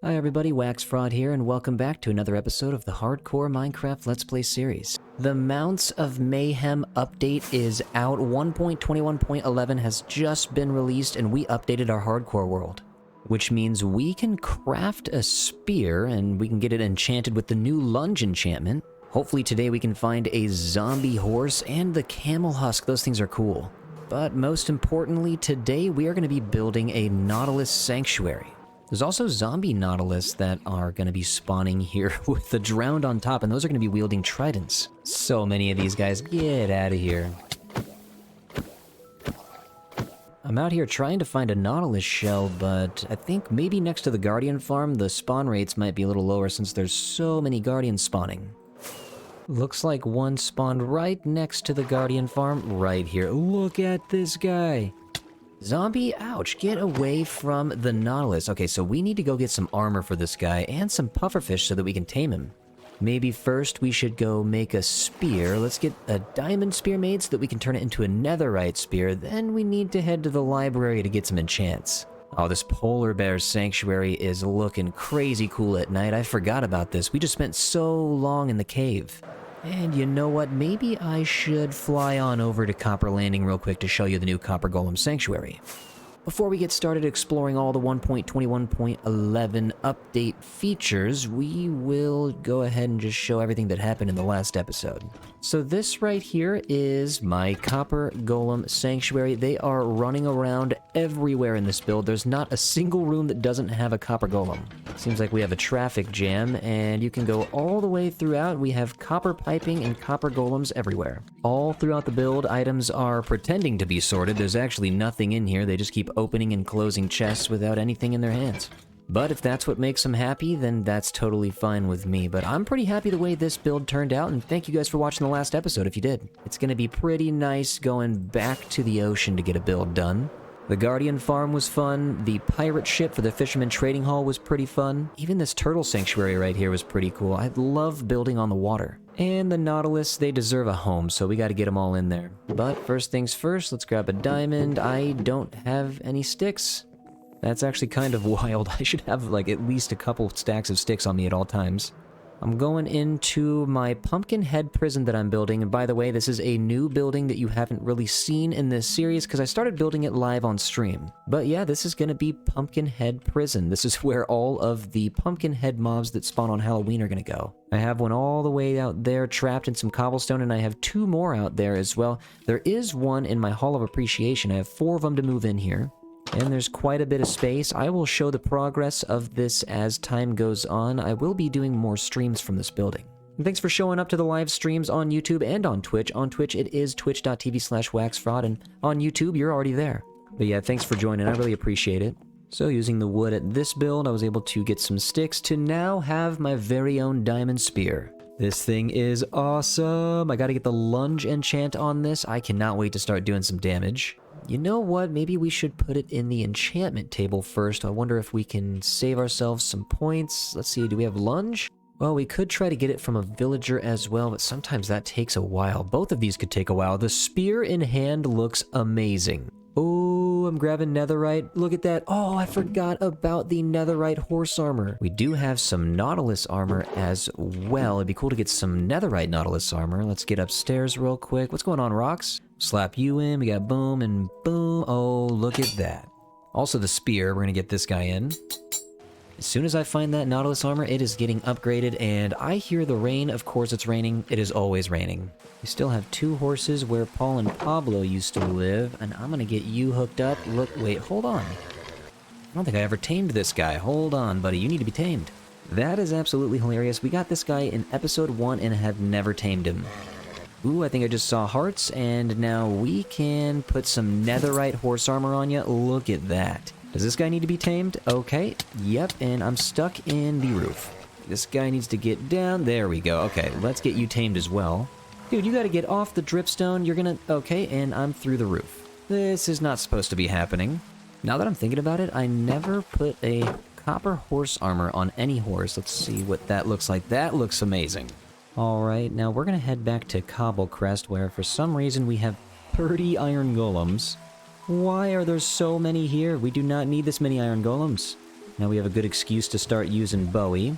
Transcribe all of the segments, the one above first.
Hi everybody, WaxFraud here, and welcome back to another episode of the Hardcore Minecraft Let's Play series. The Mounts of Mayhem update is out. 1.21.11 has just been released, and we updated our hardcore world. Which means we can craft a spear, and we can get it enchanted with the new lunge enchantment. Hopefully today we can find a zombie horse and the camel husk. Those things are cool. But most importantly, today we are going to be building a Nautilus Sanctuary. There's also zombie Nautilus that are going to be spawning here with the drowned on top, and those are going to be wielding tridents. So many of these guys, get out of here. I'm out here trying to find a Nautilus shell, but I think maybe next to the Guardian farm, the spawn rates might be a little lower since there's so many Guardians spawning. Looks like one spawned right next to the Guardian farm, right here. Look at this guy. Zombie, ouch, get away from the Nautilus. Okay, so we need to go get some armor for this guy and some pufferfish so that we can tame him. Maybe first we should go make a spear. Let's get a diamond spear made so that we can turn it into a netherite spear. Then we need to head to the library to get some enchants. Oh, this polar bear sanctuary is looking crazy cool at night. I forgot about this. We just spent so long in the cave. And you know what? Maybe I should fly on over to Copper Landing real quick to show you the new Copper Golem Sanctuary. Before we get started exploring all the 1.21.11 update features, we will go ahead and just show everything that happened in the last episode. So this right here is my Copper Golem Sanctuary. They are running around everywhere in this build. There's not a single room that doesn't have a Copper Golem. Seems like we have a traffic jam, and you can go all the way throughout. We have copper piping and copper golems everywhere. All throughout the build, items are pretending to be sorted. There's actually nothing in here. They just keep opening and closing chests without anything in their hands. But if that's what makes them happy, then that's totally fine with me. But I'm pretty happy the way this build turned out, and thank you guys for watching the last episode if you did. It's going to be pretty nice going back to the ocean to get a build done. The Guardian farm was fun, the pirate ship for the Fisherman Trading Hall was pretty fun, even this turtle sanctuary right here was pretty cool. I love building on the water. And the Nautilus, they deserve a home, so we gotta get them all in there. But first things first, let's grab a diamond. I don't have any sticks. That's actually kind of wild. I should have like at least a couple stacks of sticks on me at all times. I'm going into my pumpkin head prison that I'm building, and by the way, this is a new building that you haven't really seen in this series because I started building it live on stream. But yeah, this is going to be pumpkin head prison. This is where all of the pumpkin head mobs that spawn on Halloween are going to go. I have one all the way out there trapped in some cobblestone, and I have two more out there as well. There is one in my Hall of Appreciation. I have 4 of them to move in here. And there's quite a bit of space. I will show the progress of this as time goes on. I will be doing more streams from this building. And thanks for showing up to the live streams on YouTube and on Twitch. On Twitch, it is twitch.tv/WaxFraud, and on YouTube, you're already there. But yeah, thanks for joining. I really appreciate it. So using the wood at this build, I was able to get some sticks to now have my very own diamond spear. This thing is awesome. I gotta get the lunge enchant on this. I cannot wait to start doing some damage. You know what? Maybe we should put it in the enchantment table first. I wonder if we can save ourselves some points. Let's see, do we have lunge? Well, we could try to get it from a villager as well, but sometimes that takes a while. Both of these could take a while. The spear in hand looks amazing. Oh, I'm grabbing netherite. Look at that. Oh, I forgot about the netherite horse armor. We do have some Nautilus armor as well. It'd be cool to get some netherite Nautilus armor. Let's get upstairs real quick. What's going on, Rocks? Slap you in. We got boom and boom. Oh, look at that. Also the spear. We're gonna get this guy in. As soon as I find that Nautilus armor, it is getting upgraded, and I hear the rain. Of course it's raining. It is always raining. We still have 2 horses where Paul and Pablo used to live, and I'm gonna get you hooked up. Look, wait, hold on. I don't think I ever tamed this guy. Hold on, buddy. You need to be tamed. That is absolutely hilarious. We got this guy in episode 1 and have never tamed him. Ooh, I think I just saw hearts, and now we can put some netherite horse armor on you. Look at that. Does this guy need to be tamed? Okay, yep, and I'm stuck in the roof. This guy needs to get down. There we go. Okay, let's get you tamed as well. Dude, you gotta get off the dripstone. You're gonna... Okay, and I'm through the roof. This is not supposed to be happening. Now that I'm thinking about it, I never put a copper horse armor on any horse. Let's see what that looks like. That looks amazing. Alright, now we're gonna head back to Cobblecrest, where for some reason we have 30 iron golems. Why are there so many here? We do not need this many iron golems. Now we have a good excuse to start using Bowie.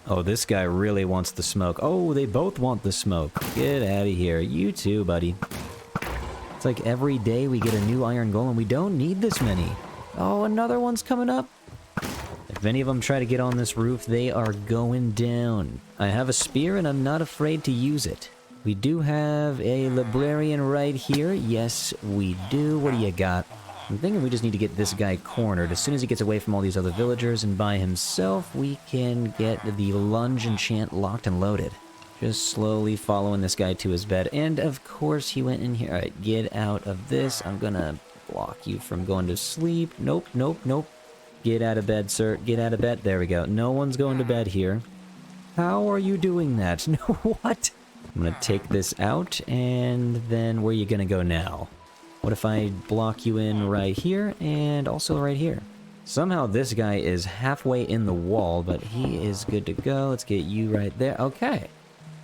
Oh, this guy really wants the smoke. Oh, they both want the smoke. Get out of here. You too, buddy. It's like every day we get a new iron golem. We don't need this many. Oh, another one's coming up. If any of them try to get on this roof, they are going down. I have a spear and I'm not afraid to use it. We do have a librarian right here. Yes, we do. What do you got? I'm thinking we just need to get this guy cornered. As soon as he gets away from all these other villagers and by himself, we can get the lunge enchant locked and loaded. Just slowly following this guy to his bed. And of course he went in here. Alright, get out of this. I'm gonna block you from going to sleep. Nope, nope, nope. Get out of bed, sir. Get out of bed. There we go. No one's going to bed here. How are you doing that? No, what? I'm gonna take this out, and then where are you gonna go now? What if I block you in right here, and also right here? Somehow this guy is halfway in the wall, but he is good to go. Let's get you right there. Okay.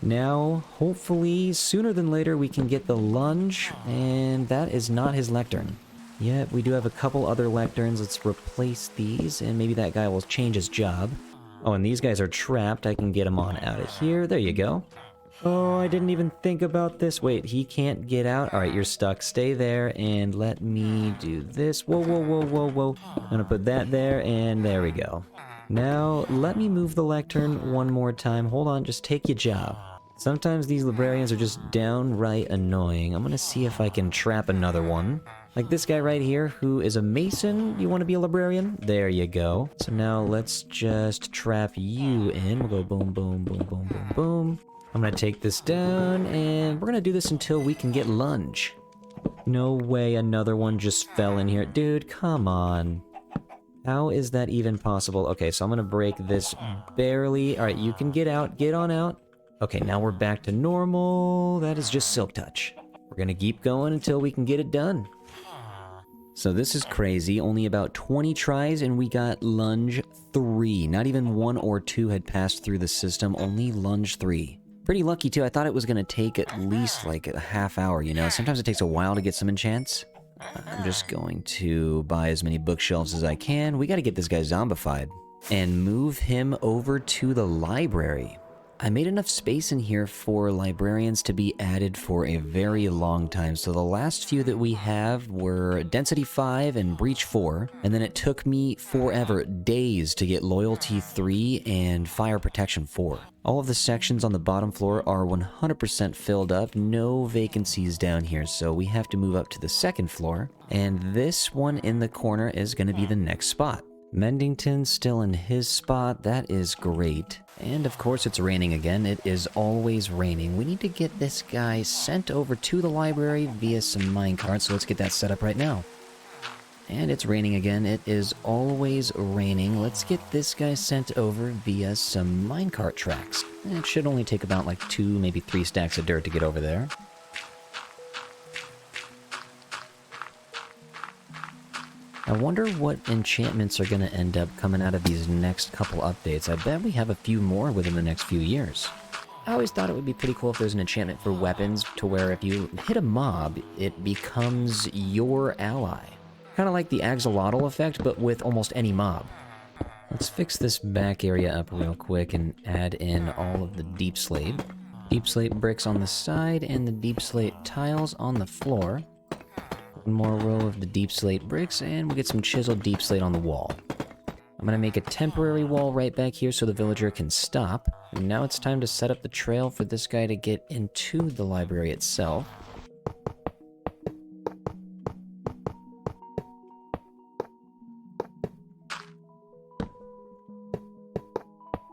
Now, hopefully, sooner than later, we can get the lunge, and that is not his lectern. Yep, we do have a couple other lecterns. Let's replace these, and maybe that guy will change his job. Oh, and these guys are trapped. I can get them on out of here. There you go. Oh, I didn't even think about this. Wait, he can't get out? Alright, you're stuck. Stay there, and let me do this. Whoa, whoa, whoa, whoa, whoa. I'm gonna put that there, and there we go. Now, let me move the lectern one more time. Hold on, just take your job. Sometimes these librarians are just downright annoying. I'm gonna see if I can trap another one. Like this guy right here, who is a mason. You want to be a librarian? There you go. So now let's just trap you in. We'll go boom, boom, boom, boom, boom, boom. I'm gonna take this down, and we're gonna do this until we can get lunge. No way another one just fell in here. Dude, come on. How is that even possible? Okay, so I'm gonna break this barely. Alright, you can get out. Get on out. Okay, now we're back to normal. That is just silk touch. We're gonna keep going until we can get it done. So this is crazy. Only about 20 tries and we got lunge 3. Not even 1 or 2 had passed through the system, only lunge 3. Pretty lucky too. I thought it was gonna take at least like a half hour, you know? Sometimes it takes a while to get some enchants. I'm just going to buy as many bookshelves as I can. We gotta get this guy zombified. And move him over to the library. I made enough space in here for librarians to be added for a very long time. So the last few that we have were Density 5 and Breach 4. And then it took me forever, days, to get Loyalty 3 and Fire Protection 4. All of the sections on the bottom floor are 100% filled up, no vacancies down here. So we have to move up to the second floor. And this one in the corner is going to be the next spot. Mendington's still in his spot. That is great. And of course it's raining again. It is always raining. We need to get this guy sent over to the library via some minecarts, so let's get that set up right now. And it's raining again. It is always raining. Let's get this guy sent over via some minecart tracks. It should only take about like 2, maybe 3 stacks of dirt to get over there. I wonder what enchantments are going to end up coming out of these next couple updates. I bet we have a few more within the next few years. I always thought it would be pretty cool if there's an enchantment for weapons to where if you hit a mob, it becomes your ally. Kind of like the axolotl effect, but with almost any mob. Let's fix this back area up real quick and add in all of the deep slate. Deep slate bricks on the side and the deep slate tiles on the floor. One more row of the deep slate bricks, and we'll get some chiseled deep slate on the wall. I'm gonna make a temporary wall right back here so the villager can stop. And now it's time to set up the trail for this guy to get into the library itself.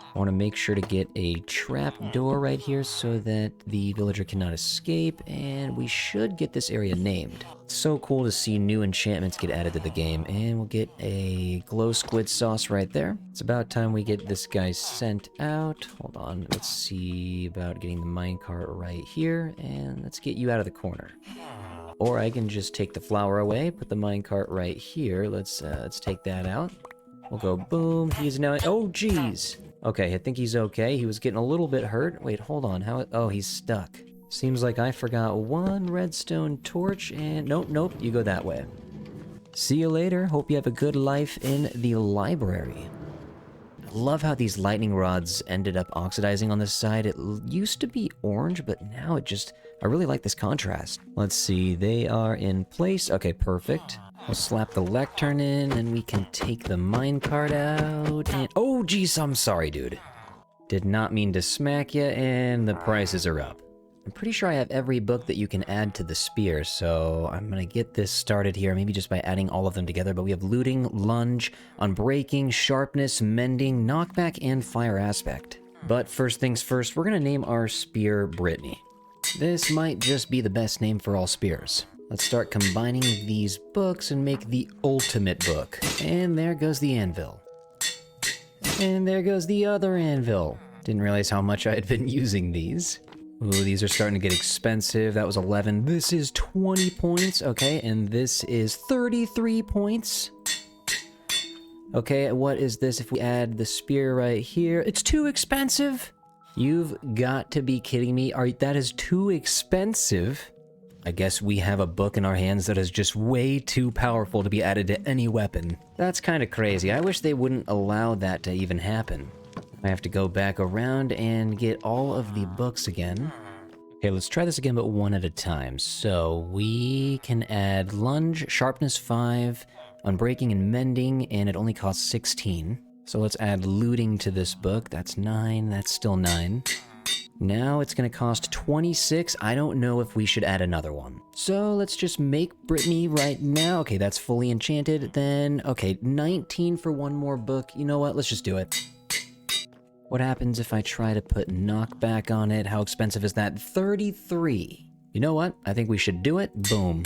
I want to make sure to get a trap door right here so that the villager cannot escape, and we should get this area named. It's so cool to see new enchantments get added to the game, and we'll get a glow squid sauce right there. It's about time we get this guy sent out. Hold on, let's see about getting the minecart right here, and let's get you out of the corner. Or I can just take the flower away, put the minecart right here. Let's take that out. We'll go boom. He's now. Oh, geez. Okay, I think he's okay. He was getting a little bit hurt. Wait, hold on. How? Oh, he's stuck. Seems like I forgot one redstone torch and... Nope, you go that way. See you later. Hope you have a good life in the library. I love how these lightning rods ended up oxidizing on this side. It used to be orange, but now I really like this contrast. Let's see, they are in place. Okay, perfect. We'll slap the lectern in, and we can take the minecart out, and... Oh, geez, I'm sorry, dude. Did not mean to smack you, and the prices are up. I'm pretty sure I have every book that you can add to the spear, so I'm gonna get this started here, maybe just by adding all of them together, but we have looting, lunge, unbreaking, sharpness, mending, knockback, and fire aspect. But first things first, we're gonna name our spear Brittany. This might just be the best name for all spears. Let's start combining these books and make the ultimate book. And there goes the anvil. And there goes the other anvil. Didn't realize how much I had been using these. Ooh, these are starting to get expensive. That was 11. This is 20 points. Okay, and this is 33 points. Okay, what is this if we add the spear right here? It's too expensive. You've got to be kidding me. That is too expensive. I guess we have a book in our hands that is just way too powerful to be added to any weapon. That's kind of crazy. I wish they wouldn't allow that to even happen. I have to go back around and get all of the books again. Okay, let's try this again, but one at a time. So we can add lunge, sharpness 5, unbreaking and mending, and it only costs 16. So let's add looting to this book. That's 9, that's still 9. Now it's gonna cost 26. I don't know if we should add another one. So let's just make Brittany right now. Okay, that's fully enchanted. Then, okay, 19 for one more book. You know what? Let's just do it. What happens if I try to put knockback on it? How expensive is that? 33. You know what? I think we should do it. Boom.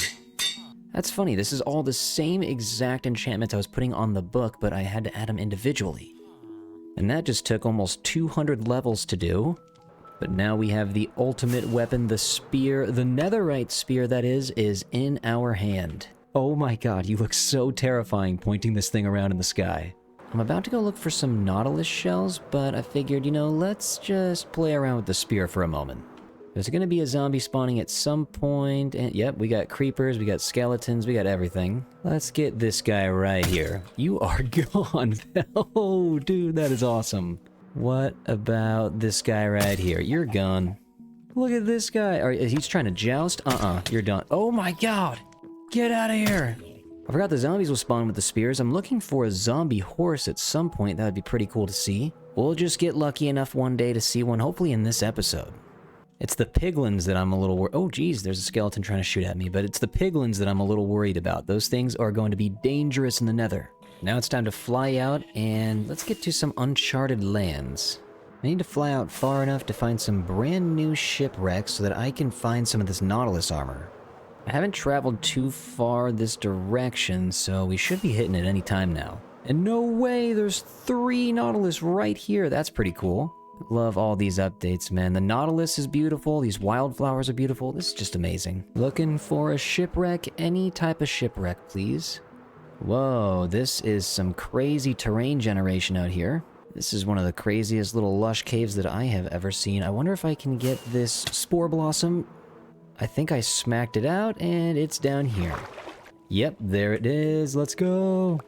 That's funny. This is all the same exact enchantments I was putting on the book, but I had to add them individually. And that just took almost 200 levels to do. But now we have the ultimate weapon, the spear, the netherite spear that is in our hand. Oh my god, you look so terrifying pointing this thing around in the sky. I'm about to go look for some nautilus shells, but I figured, you know, let's just play around with the spear for a moment. There's gonna be a zombie spawning at some point, and yep, we got creepers, we got skeletons, we got everything. Let's get this guy right here. You are gone. Oh, dude, that is awesome. What about this guy right here? You're gone. Look at this guy. He's trying to joust? You're done. Oh my god! Get out of here! I forgot the zombies will spawn with the spears. I'm looking for a zombie horse at some point. That would be pretty cool to see. We'll just get lucky enough one day to see one, hopefully in this episode. It's the piglins that I'm a little worried. Oh geez, there's a skeleton trying to shoot at me, but it's the piglins that I'm a little worried about. Those things are going to be dangerous in the nether. Now it's time to fly out, and let's get to some uncharted lands. I need to fly out far enough to find some brand new shipwrecks so that I can find some of this nautilus armor. I haven't traveled too far this direction, so we should be hitting it any time now. And no way, there's 3 nautilus right here. That's pretty cool. Love all these updates, man. The nautilus is beautiful. These wildflowers are beautiful. This is just amazing. Looking for a shipwreck. Any type of shipwreck, please. Whoa, this is some crazy terrain generation out here. This is one of the craziest little lush caves that I have ever seen. I wonder if I can get this spore blossom. I think I smacked it out, and it's down here. Yep, there it is. Let's go.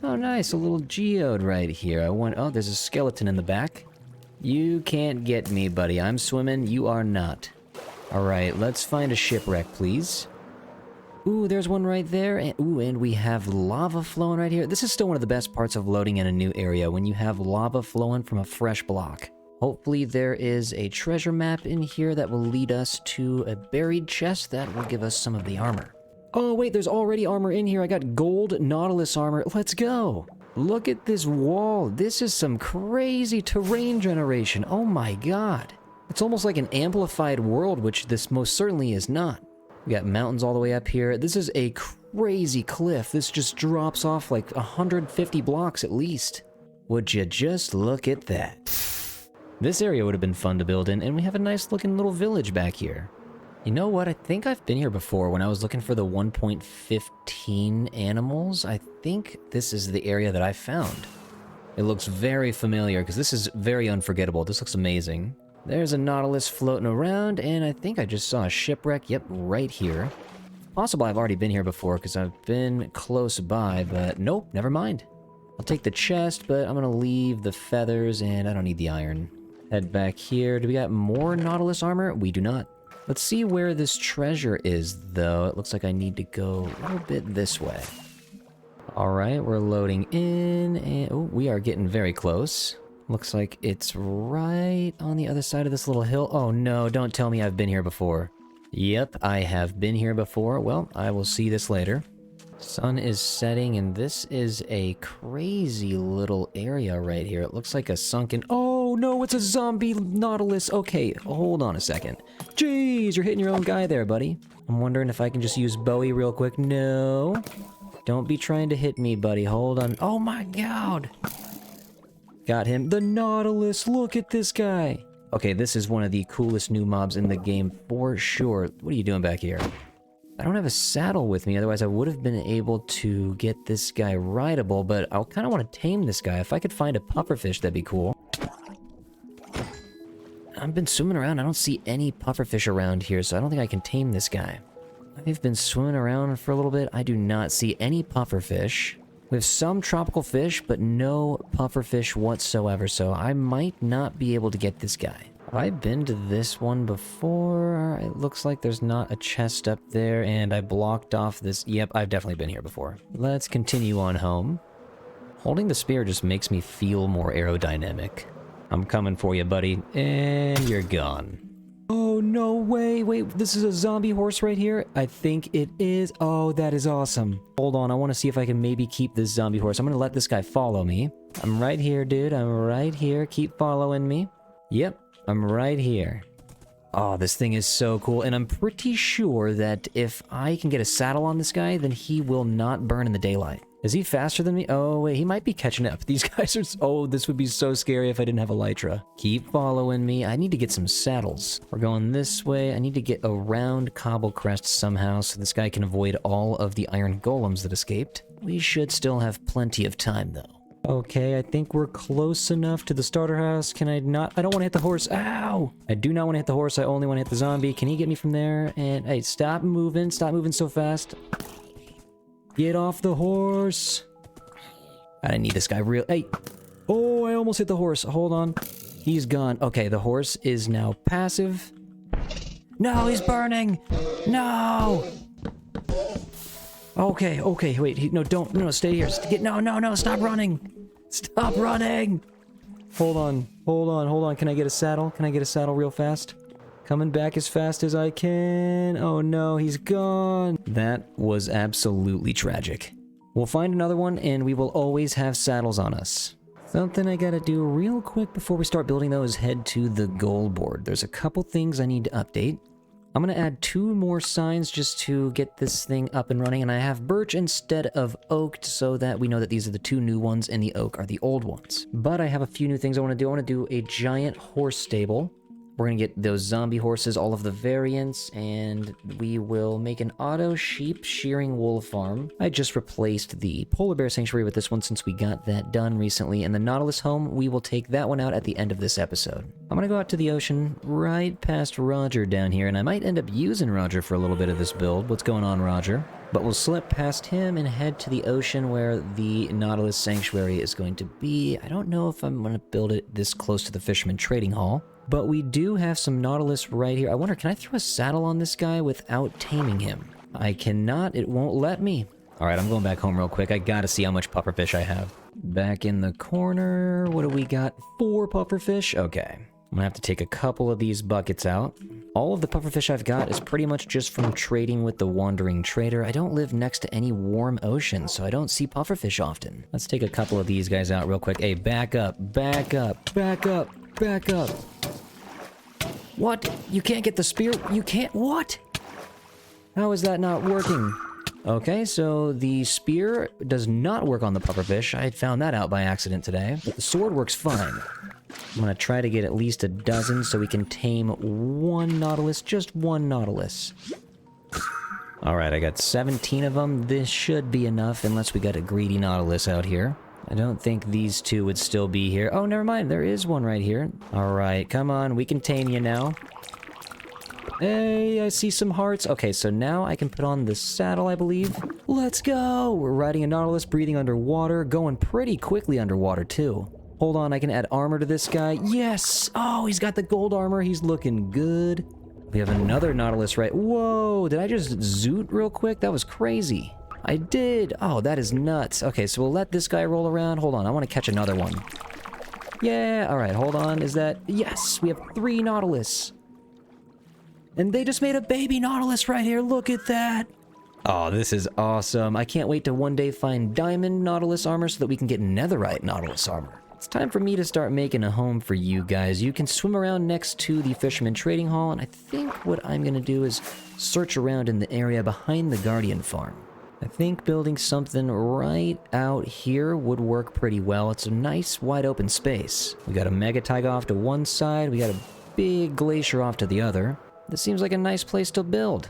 Oh, nice. A little geode right here. Oh, there's a skeleton in the back. You can't get me, buddy. I'm swimming. You are not. All right, let's find a shipwreck, please. Ooh, there's one right there. And we have lava flowing right here. This is still one of the best parts of loading in a new area, when you have lava flowing from a fresh block. Hopefully there is a treasure map in here that will lead us to a buried chest that will give us some of the armor. Oh wait, there's already armor in here. I got gold nautilus armor. Let's go. Look at this wall. This is some crazy terrain generation. Oh my god. It's almost like an amplified world, which this most certainly is not. We got mountains all the way up here. This is a crazy cliff. This just drops off like 150 blocks at least. Would you just look at that? This area would have been fun to build in, and we have a nice looking little village back here. You know what? I think I've been here before when I was looking for the 1.15 animals. I think this is the area that I found. It looks very familiar because this is very unforgettable. This looks amazing. There's a nautilus floating around, and I think I just saw a shipwreck. Yep, right here. possible I've already been here before, because I've been close by, but nope, never mind. I'll take the chest, but I'm gonna leave the feathers, and I don't need the iron. Head back here. Do we got more Nautilus armor? We do not. Let's see where this treasure is, though. It looks like I need to go a little bit this way. Alright, we're loading in, and oh, we are getting very close. Looks like it's right on the other side of this little hill. Oh no, don't tell me I've been here before. Yep, I have been here before. Well, I will see this later. Sun is setting, and this is a crazy little area right here. It looks like a sunken... Oh no, it's a zombie Nautilus. Okay, hold on a second. Jeez, you're hitting your own guy there, buddy. I'm wondering if I can just use Bowie real quick. No. Don't be trying to hit me, buddy. Hold on. Oh my god. Got him. The Nautilus. Look at this guy. Okay, this is one of the coolest new mobs in the game for sure. What are you doing back here? I don't have a saddle with me, otherwise I would have been able to get this guy rideable, but I kind of want to tame this guy. If I could find a pufferfish, that'd be cool. I've been swimming around. I don't see any pufferfish around here, so I don't think I can tame this guy. I've been swimming around for a little bit. I do not see any pufferfish. We have some tropical fish, but no pufferfish whatsoever, so I might not be able to get this guy. Have I been to this one before? It looks like there's not a chest up there, and I blocked off this... Yep, I've definitely been here before. Let's continue on home. Holding the spear just makes me feel more aerodynamic. I'm coming for you, buddy, and you're gone. Oh, no way. Wait, this is a zombie horse right here? I think it is. Oh, that is awesome. Hold on, I want to see if I can maybe keep this zombie horse. I'm going to let this guy follow me. I'm right here, dude. I'm right here. Keep following me. Yep, I'm right here. Oh, this thing is so cool, and I'm pretty sure that if I can get a saddle on this guy, then he will not burn in the daylight. Is he faster than me? Oh, wait, he might be catching up. These guys are... Oh, this would be so scary if I didn't have elytra. Keep following me. I need to get some saddles. We're going this way. I need to get around Cobble Crest somehow so this guy can avoid all of the iron golems that escaped. We should still have plenty of time, though. Okay, I think we're close enough to the starter house. Can I not? I don't want to hit the horse. Ow! I do not want to hit the horse. I only want to hit the zombie. Can he get me from there? And, hey, stop moving. Stop moving so fast. Get off the horse. I didn't need this guy real... Hey! Oh, I almost hit the horse. Hold on. He's gone. Okay, the horse is now passive. No, he's burning! No! Okay, okay, wait. No, don't... No, stay here. No, stop running! Stop running! Hold on. Can I get a saddle? Can I get a saddle real fast? Coming back as fast as I can. Oh no, he's gone. That was absolutely tragic. We'll find another one, and we will always have saddles on us. Something I gotta do real quick before we start building though is head to the goal board. There's a couple things I need to update. I'm gonna add 2 more signs just to get this thing up and running, and I have birch instead of oak so that we know that these are the 2 new ones and the oak are the old ones. But I have a few new things I want to do. I want to do a giant horse stable. We're going to get those zombie horses, all of the variants, and we will make an auto sheep shearing wool farm. I just replaced the polar bear sanctuary with this one since we got that done recently, and the Nautilus home, we will take that one out at the end of this episode. I'm going to go out to the ocean right past Roger down here, and I might end up using Roger for a little bit of this build. What's going on, Roger? But we'll slip past him and head to the ocean where the Nautilus sanctuary is going to be. I don't know if I'm going to build it this close to the Fisherman Trading Hall. But we do have some Nautilus right here. I wonder, can I throw a saddle on this guy without taming him? I cannot. It won't let me. All right, I'm going back home real quick. I gotta see how much pufferfish I have. Back in the corner. What do we got? 4 pufferfish? Okay. I'm gonna have to take a couple of these buckets out. All of the pufferfish I've got is pretty much just from trading with the Wandering Trader. I don't live next to any warm ocean, so I don't see pufferfish often. Let's take a couple of these guys out real quick. Hey, back up, back up, back up, back up. What? You can't get the spear? You can't? What? How is that not working? Okay, so the spear does not work on the pufferfish. I had found that out by accident today. But the sword works fine. I'm gonna try to get at least a dozen so we can tame 1 Nautilus. Just 1 Nautilus. Alright, I got 17 of them. This should be enough unless we got a greedy Nautilus out here. I don't think these 2 would still be here. Oh, never mind. There is one right here. All right, come on. We can tame you now. Hey, I see some hearts. Okay, so now I can put on the saddle, I believe. Let's go! We're riding a Nautilus, breathing underwater, going pretty quickly underwater, too. Hold on, I can add armor to this guy. Yes! Oh, he's got the gold armor. He's looking good. We have another Nautilus, right? Whoa, did I just zoot real quick? That was crazy. I did. Oh, that is nuts. Okay, so we'll let this guy roll around. Hold on, I want to catch another one. Yeah, all right, hold on. Is that... Yes, we have 3 Nautilus. And they just made a baby Nautilus right here. Look at that. Oh, this is awesome. I can't wait to one day find diamond Nautilus armor so that we can get netherite Nautilus armor. It's time for me to start making a home for you guys. You can swim around next to the Fisherman Trading Hall, and I think what I'm going to do is search around in the area behind the Guardian Farm. I think building something right out here would work pretty well. It's a nice wide open space. We got a Mega Taiga off to one side, we got a big glacier off to the other. This seems like a nice place to build.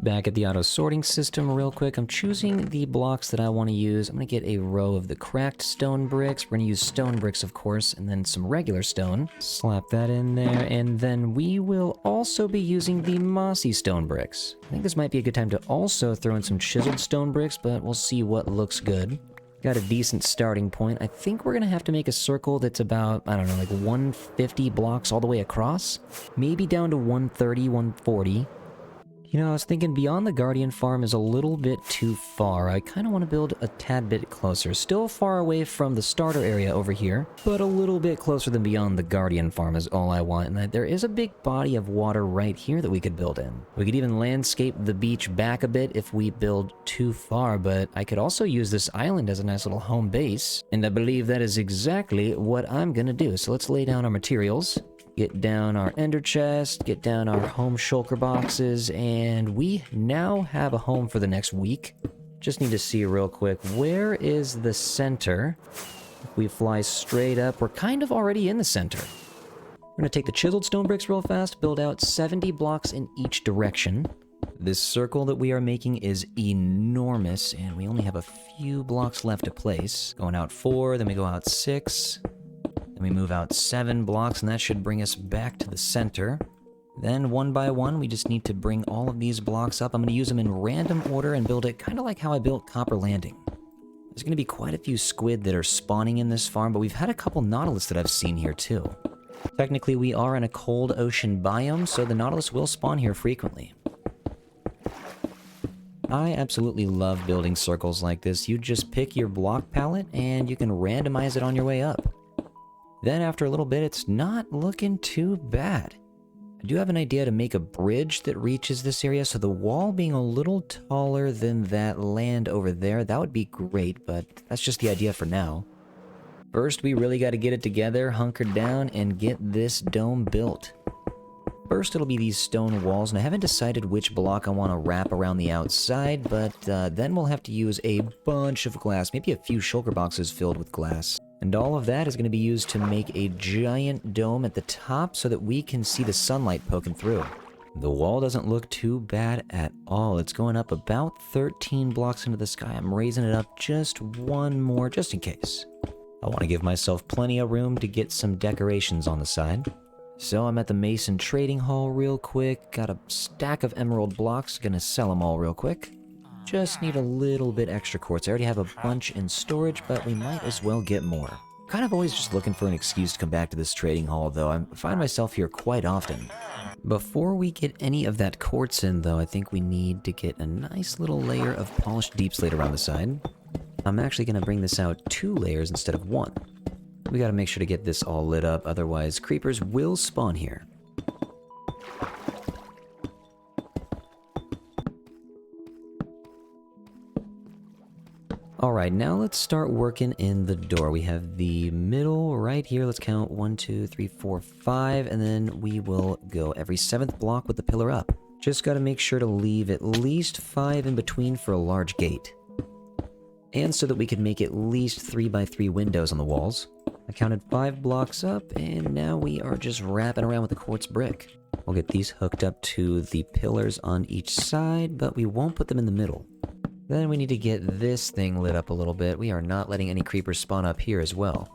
Back at the auto sorting system real quick, I'm choosing the blocks that I want to use. I'm going to get a row of the cracked stone bricks. We're going to use stone bricks, of course, and then some regular stone. Slap that in there, and then we will also be using the mossy stone bricks. I think this might be a good time to also throw in some chiseled stone bricks, but we'll see what looks good. Got a decent starting point. I think we're going to have to make a circle that's about, I don't know, like 150 blocks all the way across. Maybe down to 130, 140. You know, I was thinking beyond the Guardian Farm is a little bit too far. I kind of want to build a tad bit closer. Still far away from the starter area over here, but a little bit closer than beyond the Guardian Farm is all I want. And there is a big body of water right here that we could build in. We could even landscape the beach back a bit if we build too far, but I could also use this island as a nice little home base. And I believe that is exactly what I'm gonna do. So let's lay down our materials. Get down our ender chest, get down our home shulker boxes, and we now have a home for the next week. Just need to see real quick, where is the center? If we fly straight up, we're kind of already in the center. We're gonna take the chiseled stone bricks real fast, build out 70 blocks in each direction. This circle that we are making is enormous, and we only have a few blocks left to place. Going out 4, then we go out 6. We move out 7 blocks, and that should bring us back to the center. Then, one by one, we just need to bring all of these blocks up. I'm going to use them in random order and build it kind of like how I built Copper Landing. There's going to be quite a few squid that are spawning in this farm, but we've had a couple Nautilus that I've seen here too. Technically, we are in a cold ocean biome, so the Nautilus will spawn here frequently. I absolutely love building circles like this. You just pick your block palette, and you can randomize it on your way up. Then after a little bit, it's not looking too bad. I do have an idea to make a bridge that reaches this area, so the wall being a little taller than that land over there, that would be great, but that's just the idea for now. First, we really got to get it together, hunker down, and get this dome built. First, it'll be these stone walls, and I haven't decided which block I want to wrap around the outside, but then we'll have to use a bunch of glass, maybe a few shulker boxes filled with glass. And all of that is going to be used to make a giant dome at the top so that we can see the sunlight poking through. The wall doesn't look too bad at all. It's going up about 13 blocks into the sky. I'm raising it up just one more, just in case. I want to give myself plenty of room to get some decorations on the side. So I'm at the Mason Trading Hall real quick. Got a stack of emerald blocks. Gonna sell them all real quick. Just need a little bit extra quartz. I already have a bunch in storage, but we might as well get more. Kind of always just looking for an excuse to come back to this trading hall, though. I find myself here quite often. Before we get any of that quartz in, though, I think we need to get a nice little layer of polished deep slate around the side. I'm actually going to bring this out 2 layers instead of 1. We got to make sure to get this all lit up, otherwise creepers will spawn here. Alright, now let's start working in the door. We have the middle right here. Let's count 1, 2, 3, 4, 5, and then we will go every 7th block with the pillar up. Just gotta make sure to leave at least 5 in between for a large gate. And so that we can make at least 3x3 windows on the walls. I counted 5 blocks up, and now we are just wrapping around with the quartz brick. We'll get these hooked up to the pillars on each side, but we won't put them in the middle. Then we need to get this thing lit up a little bit. We are not letting any creepers spawn up here as well.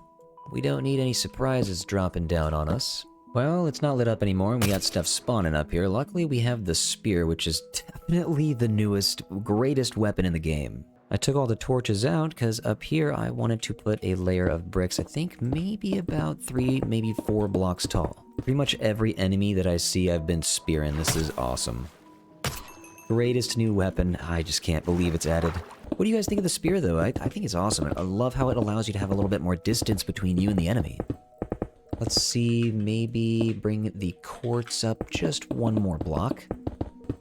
We don't need any surprises dropping down on us. Well, it's not lit up anymore, and we got stuff spawning up here. Luckily, we have the spear, which is definitely the newest, greatest weapon in the game. I took all the torches out, because up here I wanted to put a layer of bricks, I think maybe about 3, maybe 4 blocks tall. Pretty much every enemy that I see I've been spearing. This is awesome. Greatest new weapon. I just can't believe it's added. What do you guys think of the spear, though? I think it's awesome. I love how it allows you to have a little bit more distance between you and the enemy. Let's see, maybe bring the quartz up just 1 more block.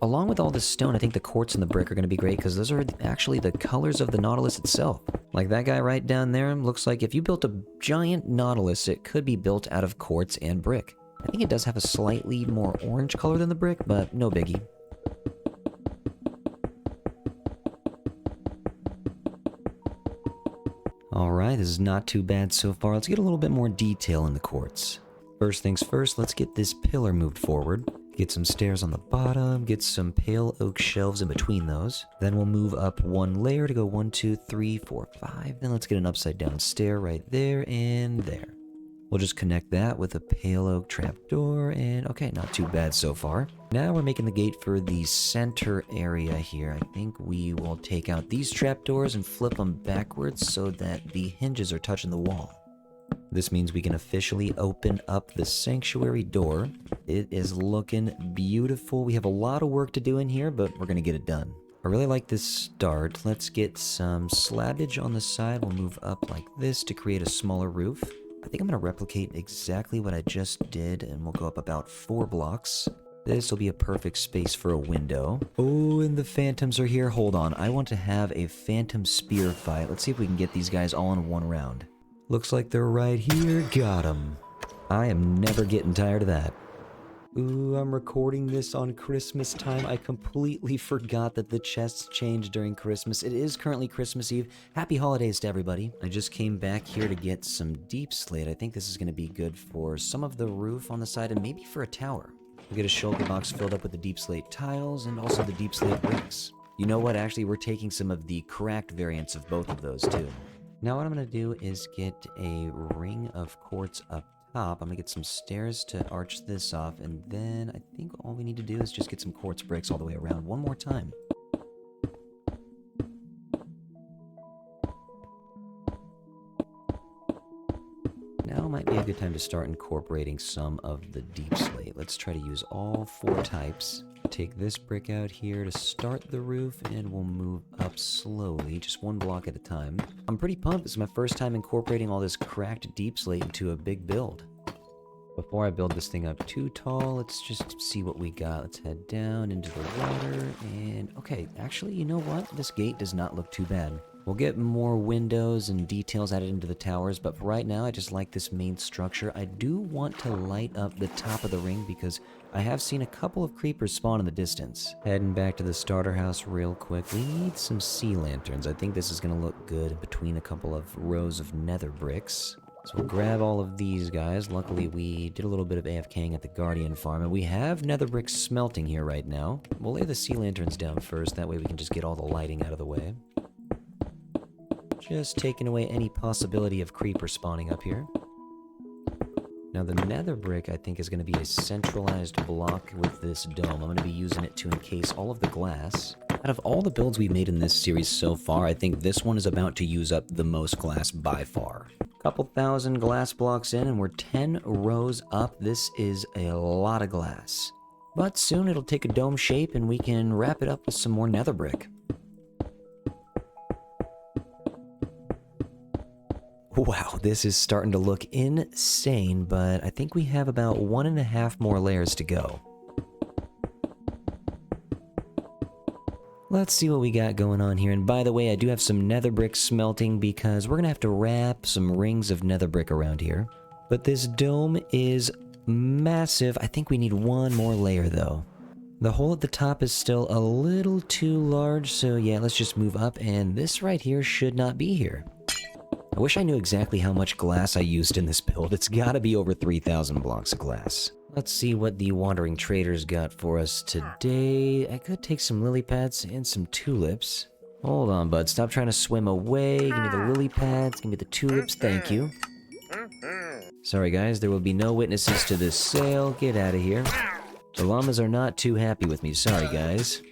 Along with all this stone, I think the quartz and the brick are going to be great because those are actually the colors of the Nautilus itself. Like that guy right down there, looks like if you built a giant Nautilus, it could be built out of quartz and brick. I think it does have a slightly more orange color than the brick, but no biggie. Alright, this is not too bad so far. Let's get a little bit more detail in the quartz. First things first, let's get this pillar moved forward. Get some stairs on the bottom, get some pale oak shelves in between those. Then we'll move up 1 layer to go 1, 2, 3, 4, 5. Then let's get an upside down stair right there and there. We'll just connect that with a pale oak trapdoor, and okay, not too bad so far. Now we're making the gate for the center area here. I think we will take out these trapdoors and flip them backwards so that the hinges are touching the wall. This means we can officially open up the sanctuary door. It is looking beautiful. We have a lot of work to do in here, but we're gonna get it done. I really like this start. Let's get some slabbage on the side. We'll move up like this to create a smaller roof. I think I'm going to replicate exactly what I just did, and we'll go up about 4 blocks. This will be a perfect space for a window. Oh, and the phantoms are here. Hold on. I want to have a phantom spear fight. Let's see if we can get these guys all in 1 round. Looks like they're right here. Got them. I am never getting tired of that. Ooh, I'm recording this on Christmas time. I completely forgot that the chests change during Christmas. It is currently Christmas Eve. Happy holidays to everybody. I just came back here to get some deep slate. I think this is going to be good for some of the roof on the side and maybe for a tower. We'll get a shulker box filled up with the deep slate tiles and also the deep slate bricks. You know what? Actually, we're taking some of the cracked variants of both of those too. Now what I'm going to do is get a ring of quartz up top. I'm gonna get some stairs to arch this off, and then I think all we need to do is just get some quartz bricks all the way around 1 more time. Now might be a good time to start incorporating some of the deep slate. Let's try to use all 4 types. Take this brick out here to start the roof, and we'll move up slowly, just 1 block at a time. I'm pretty pumped. This is my first time incorporating all this cracked deep slate into a big build. Before I build this thing up too tall, let's just see what we got. Let's head down into the water, and okay, actually, you know what? This gate does not look too bad. We'll get more windows and details added into the towers, but for right now, I just like this main structure. I do want to light up the top of the ring because I have seen a couple of creepers spawn in the distance. Heading back to the starter house real quick, we need some sea lanterns. I think this is going to look good between a couple of rows of nether bricks. So we'll grab all of these guys. Luckily, we did a little bit of AFKing at the Guardian farm, and we have nether bricks smelting here right now. We'll lay the sea lanterns down first, that way we can just get all the lighting out of the way. Just taking away any possibility of creeper spawning up here. Now the nether brick, I think, is going to be a centralized block with this dome. I'm going to be using it to encase all of the glass. Out of all the builds we've made in this series so far, I think this one is about to use up the most glass by far. Couple thousand glass blocks in, and we're 10 rows up. This is a lot of glass. But soon it'll take a dome shape, and we can wrap it up with some more nether brick. Wow, this is starting to look insane, but I think we have about 1.5 more layers to go. Let's see what we got going on here, and by the way, I do have some nether brick smelting because we're gonna have to wrap some rings of nether brick around here. But this dome is massive. I think we need 1 more layer though. The hole at the top is still a little too large, so yeah, let's just move up, and this right here should not be here. I wish I knew exactly how much glass I used in this build. It's gotta be over 3,000 blocks of glass. Let's see what the Wandering Traders got for us today. I could take some lily pads and some tulips. Hold on, bud. Stop trying to swim away. Give me the lily pads. Give me the tulips. Thank you. Sorry guys, there will be no witnesses to this sale. Get out of here. The llamas are not too happy with me. Sorry guys.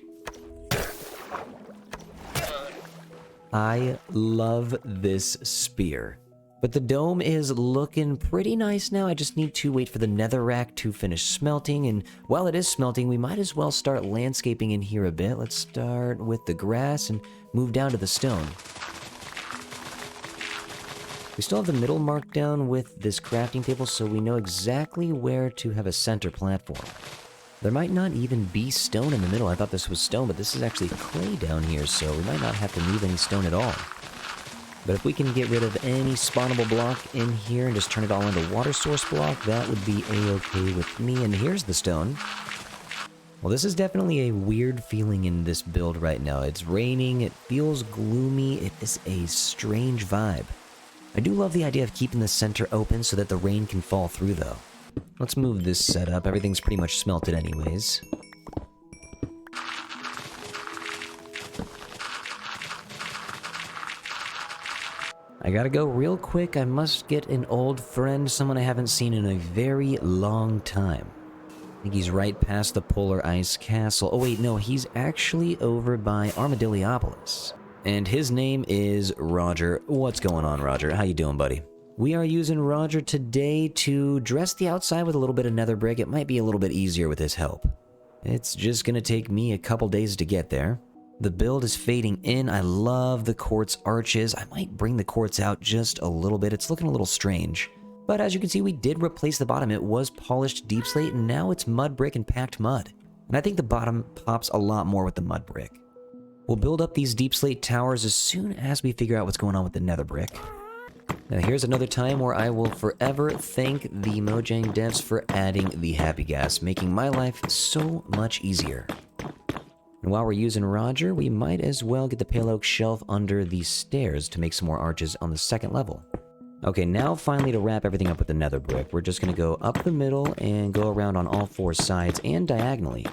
I love this spear. But the dome is looking pretty nice now. I just need to wait for the netherrack to finish smelting. And while it is smelting, we might as well start landscaping in here a bit. Let's start with the grass and move down to the stone. We still have the middle marked down with this crafting table, so we know exactly where to have a center platform. There might not even be stone in the middle. I thought this was stone, but this is actually clay down here, so we might not have to move any stone at all. But if we can get rid of any spawnable block in here and just turn it all into water source block, that would be a-okay with me. And here's the stone. Well, this is definitely a weird feeling in this build right now. It's raining, it feels gloomy, it is a strange vibe. I do love the idea of keeping the center open so that the rain can fall through, though. Let's move this setup. Everything's pretty much smelted anyways. I gotta go real quick. I must get an old friend, someone I haven't seen in a very long time. I think he's right past the Polar Ice Castle. Oh wait, no, he's actually over by Armadilliopolis. And his name is Roger. What's going on, Roger? How you doing, buddy? We are using Roger today to dress the outside with a little bit of nether brick. It might be a little bit easier with his help. It's just gonna take me a couple days to get there. The build is fading in. I love the quartz arches. I might bring the quartz out just a little bit. It's looking a little strange. But as you can see, we did replace the bottom. It was polished deep slate, and now it's mud brick and packed mud. And I think the bottom pops a lot more with the mud brick. We'll build up these deep slate towers as soon as we figure out what's going on with the nether brick. Now here's another time where I will forever thank the Mojang devs for adding the happy gas, making my life so much easier. And while we're using Roger, we might as well get the pale oak shelf under these stairs to make some more arches on the second level. Okay, now finally to wrap everything up with the nether brick, we're just going to go up the middle and go around on all four sides and diagonally.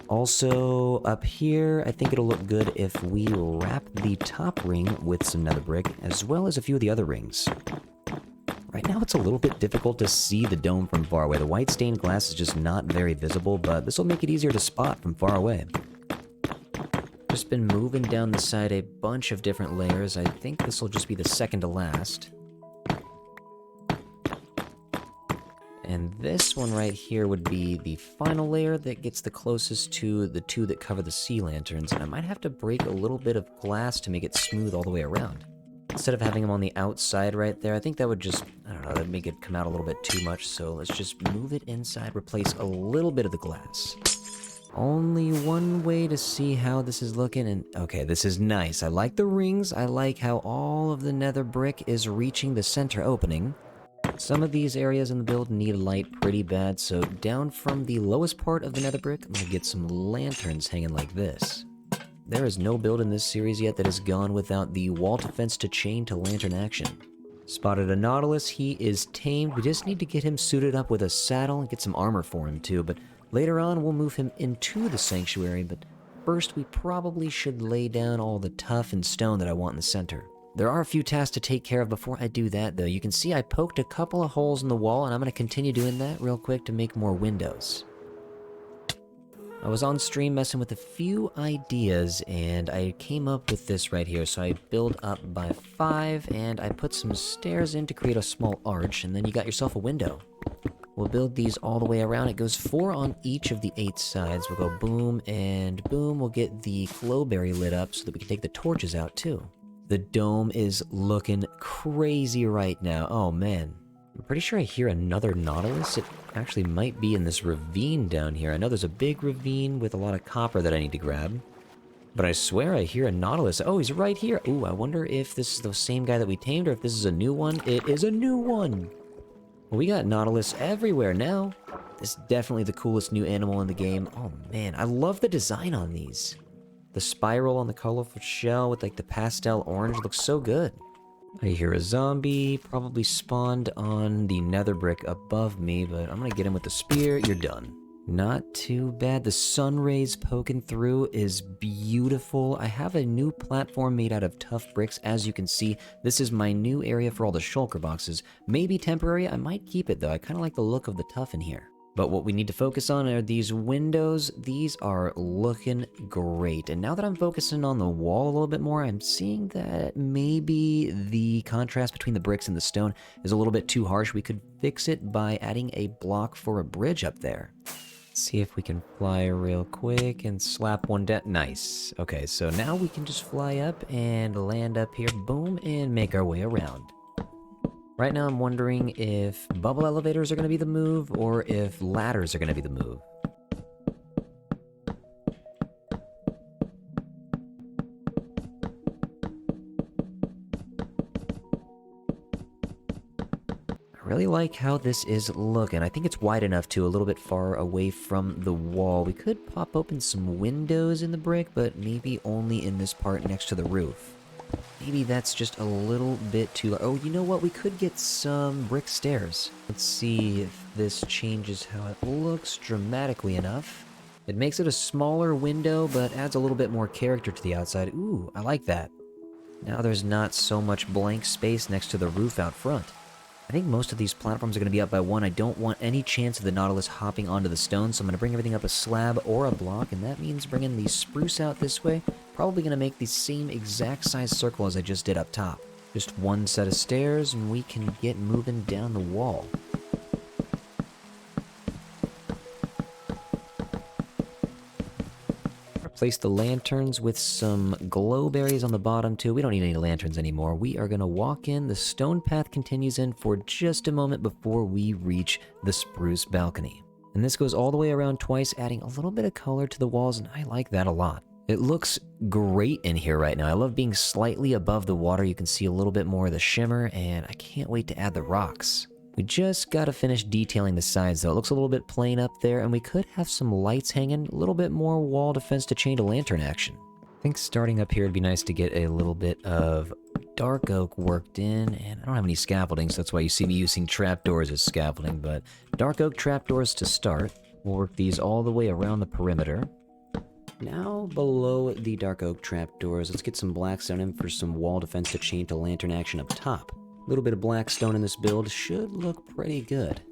Also, up here, I think it'll look good if we wrap the top ring with some nether brick, as well as a few of the other rings. Right now, it's a little bit difficult to see the dome from far away. The white stained glass is just not very visible, but this will make it easier to spot from far away. Just been moving down the side a bunch of different layers. I think this will just be the second to last. And this one right here would be the final layer that gets the closest to the two that cover the sea lanterns, and I might have to break a little bit of glass to make it smooth all the way around. Instead of having them on the outside right there, I think that would just, I don't know, that'd make it come out a little bit too much, so let's just move it inside, replace a little bit of the glass. Only one way to see how this is looking, and okay, this is nice. I like the rings, I like how all of the nether brick is reaching the center opening. Some of these areas in the build need light pretty bad, so down from the lowest part of the nether brick, I'm gonna get some lanterns hanging like this. There is no build in this series yet that has gone without the wall to fence to chain to lantern action. Spotted a Nautilus, he is tamed. We just need to get him suited up with a saddle and get some armor for him too, but later on we'll move him into the sanctuary, but first we probably should lay down all the tuff and stone that I want in the center. There are a few tasks to take care of before I do that, though. You can see I poked a couple of holes in the wall, and I'm going to continue doing that real quick to make more windows. I was on stream messing with a few ideas, and I came up with this right here. So I build up by 5, and I put some stairs in to create a small arch, and then you got yourself a window. We'll build these all the way around. It goes 4 on each of the 8 sides. We'll go boom and boom. We'll get the flowberry lit up so that we can take the torches out, too. The dome is looking crazy right now. Oh, man. I'm pretty sure I hear another Nautilus. It actually might be in this ravine down here. I know there's a big ravine with a lot of copper that I need to grab. But I swear I hear a Nautilus. Oh, he's right here. Ooh, I wonder if this is the same guy that we tamed or if this is a new one. It is a new one. Well, we got Nautilus everywhere now. This is definitely the coolest new animal in the game. Oh, man. I love the design on these. The spiral on the colorful shell with like the pastel orange looks so good. I hear a zombie, probably spawned on the nether brick above me, but I'm gonna get him with the spear. You're done. Not too bad. The sun rays poking through is beautiful. I have a new platform made out of tough bricks. As you can see, this is my new area for all the shulker boxes. Maybe temporary. I might keep it though. I kind of like the look of the tough in here. But what we need to focus on are these windows. These are looking great. And now that I'm focusing on the wall a little bit more, I'm seeing that maybe the contrast between the bricks and the stone is a little bit too harsh. We could fix it by adding a block for a bridge up there. See if we can fly real quick and slap one down. Nice. Okay, so now we can just fly up and land up here, boom, and make our way around. Right now I'm wondering if bubble elevators are going to be the move or if ladders are going to be the move. I really like how this is looking. I think it's wide enough too, a little bit far away from the wall. We could pop open some windows in the brick, but maybe only in this part next to the roof. Maybe that's just a little bit too... Oh, you know what? We could get some brick stairs. Let's see if this changes how it looks dramatically enough. It makes it a smaller window, but adds a little bit more character to the outside. Ooh, I like that. Now there's not so much blank space next to the roof out front. I think most of these platforms are going to be up by one. I don't want any chance of the Nautilus hopping onto the stone, so I'm going to bring everything up a slab or a block, and that means bringing the spruce out this way. Probably going to make the same exact size circle as I just did up top. Just one set of stairs, and we can get moving down the wall. Replace the lanterns with some glow berries on the bottom too. We don't need any lanterns anymore. We are going to walk in. The stone path continues in for just a moment before we reach the spruce balcony. And this goes all the way around twice, adding a little bit of color to the walls, and I like that a lot. It looks great in here right now. I love being slightly above the water. You can see a little bit more of the shimmer, and I can't wait to add the rocks. We just gotta finish detailing the sides though. It looks a little bit plain up there, and we could have some lights hanging, a little bit more wall defense to chain to lantern action. I think starting up here would be nice to get a little bit of dark oak worked in, and I don't have any scaffolding, so that's why you see me using trapdoors as scaffolding, but dark oak trapdoors to start. We'll work these all the way around the perimeter. Now below the dark oak trapdoors, let's get some black stone in for some wall defense to chain to lantern action up top. A little bit of black stone in this build should look pretty good.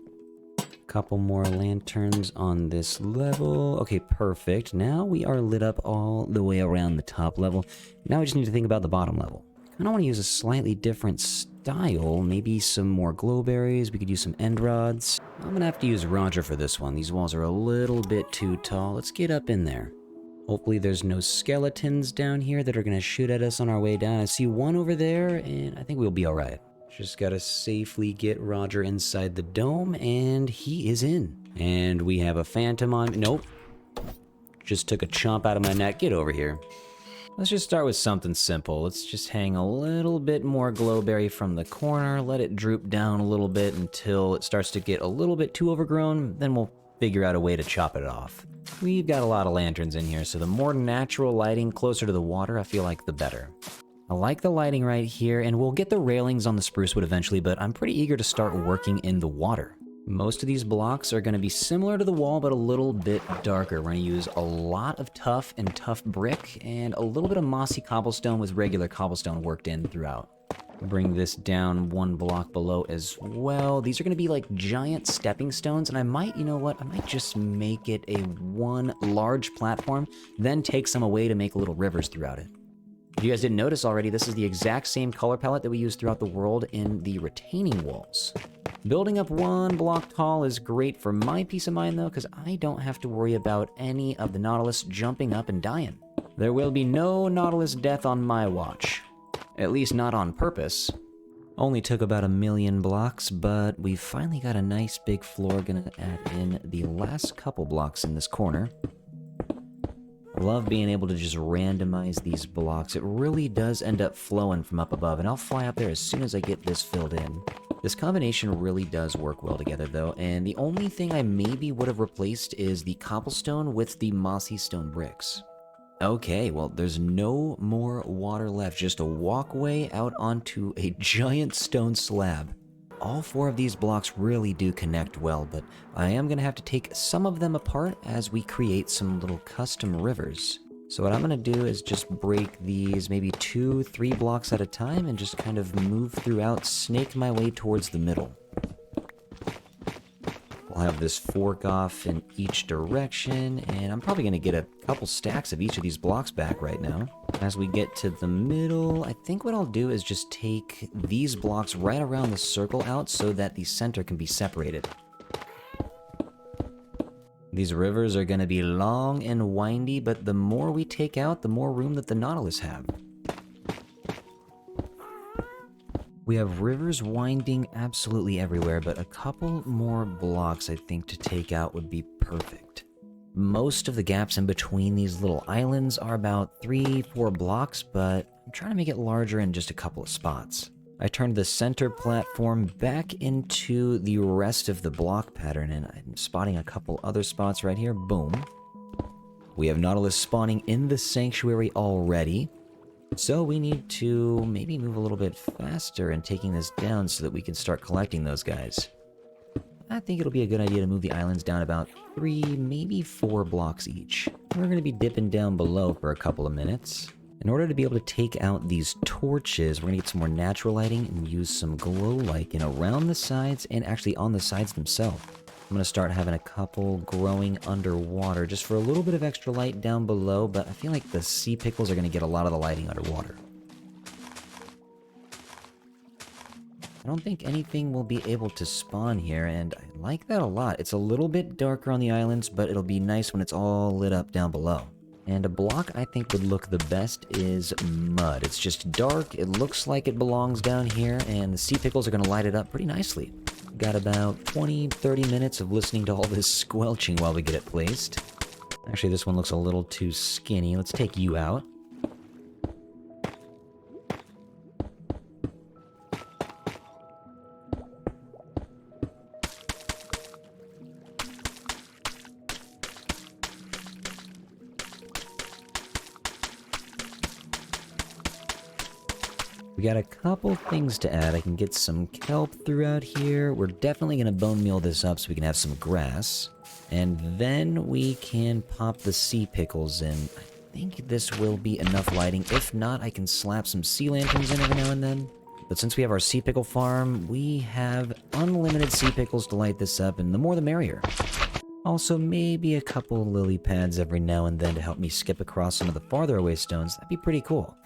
Couple more lanterns on this level. Okay, perfect. Now we are lit up all the way around the top level. Now we just need to think about the bottom level. I don't want to use a slightly different style. Maybe some more glowberries. We could use some end rods. I'm gonna have to use Roger for this one. These walls are a little bit too tall. Let's get up in there. Hopefully there's no skeletons down here that are gonna shoot at us on our way down. I see one over there, and I think we'll be all right. Just gotta safely get Roger inside the dome, and he is in. And we have a phantom on... Nope. Just took a chomp out of my neck. Get over here. Let's just start with something simple. Let's just hang a little bit more glowberry from the corner, let it droop down a little bit until it starts to get a little bit too overgrown, then we'll figure out a way to chop it off. We've got a lot of lanterns in here, so the more natural lighting closer to the water, I feel like the better. I like the lighting right here, and we'll get the railings on the spruce wood eventually, but I'm pretty eager to start working in the water. Most of these blocks are going to be similar to the wall, but a little bit darker. We're going to use a lot of tough and tough brick, and a little bit of mossy cobblestone with regular cobblestone worked in throughout. Bring this down one block below as well. These are going to be like giant stepping stones, and I might, you know what, I might just make it a one large platform, then take some away to make little rivers throughout it. If you guys didn't notice already, this is the exact same color palette that we use throughout the world in the retaining walls. Building up one block tall is great for my peace of mind though, because I don't have to worry about any of the Nautilus jumping up and dying. There will be no Nautilus death on my watch. At least not on purpose. Only took about 1,000,000 blocks, but we finally got a nice big floor. Gonna add in the last couple blocks in this corner. I love being able to just randomize these blocks. It really does end up flowing from up above, and I'll fly up there as soon as I get this filled in. This combination really does work well together though, and the only thing I maybe would have replaced is the cobblestone with the mossy stone bricks. Okay, well, there's no more water left, just a walkway out onto a giant stone slab. All 4 of these blocks really do connect well, but I am going to have to take some of them apart as we create some little custom rivers. So what I'm going to do is just break these maybe 2-3 blocks at a time and just kind of move throughout, snake my way towards the middle. We'll have this fork off in each direction, and I'm probably going to get a couple stacks of each of these blocks back right now. As we get to the middle, I think what I'll do is just take these blocks right around the circle out so that the center can be separated. These rivers are going to be long and windy, but the more we take out, the more room that the Nautilus have. We have rivers winding absolutely everywhere, but a couple more blocks I think to take out would be perfect. Most of the gaps in between these little islands are about 3-4 blocks, but I'm trying to make it larger in just a couple of spots. I turned the center platform back into the rest of the block pattern, and I'm spotting a couple other spots right here. Boom. We have Nautilus spawning in the sanctuary already. So we need to maybe move a little bit faster in taking this down so that we can start collecting those guys. I think it'll be a good idea to move the islands down about 3, maybe 4 blocks each. We're going to be dipping down below for a couple of minutes. In order to be able to take out these torches, we're going to get some more natural lighting and use some glow lichen around the sides and actually on the sides themselves. I'm going to start having a couple growing underwater just for a little bit of extra light down below, but I feel like the sea pickles are going to get a lot of the lighting underwater. I don't think anything will be able to spawn here, and I like that a lot. It's a little bit darker on the islands, but it'll be nice when it's all lit up down below. And a block I think would look the best is mud. It's just dark, it looks like it belongs down here, and the sea pickles are going to light it up pretty nicely. Got about 20-30 minutes of listening to all this squelching while we get it placed. Actually, this one looks a little too skinny. Let's take you out. We got a couple things to add. I can get some kelp throughout here. We're definitely going to bone meal this up so we can have some grass. And then we can pop the sea pickles in. I think this will be enough lighting. If not, I can slap some sea lanterns in every now and then. But since we have our sea pickle farm, we have unlimited sea pickles to light this up, and the more the merrier. Also, maybe a couple lily pads every now and then to help me skip across some of the farther away stones. That'd be pretty cool.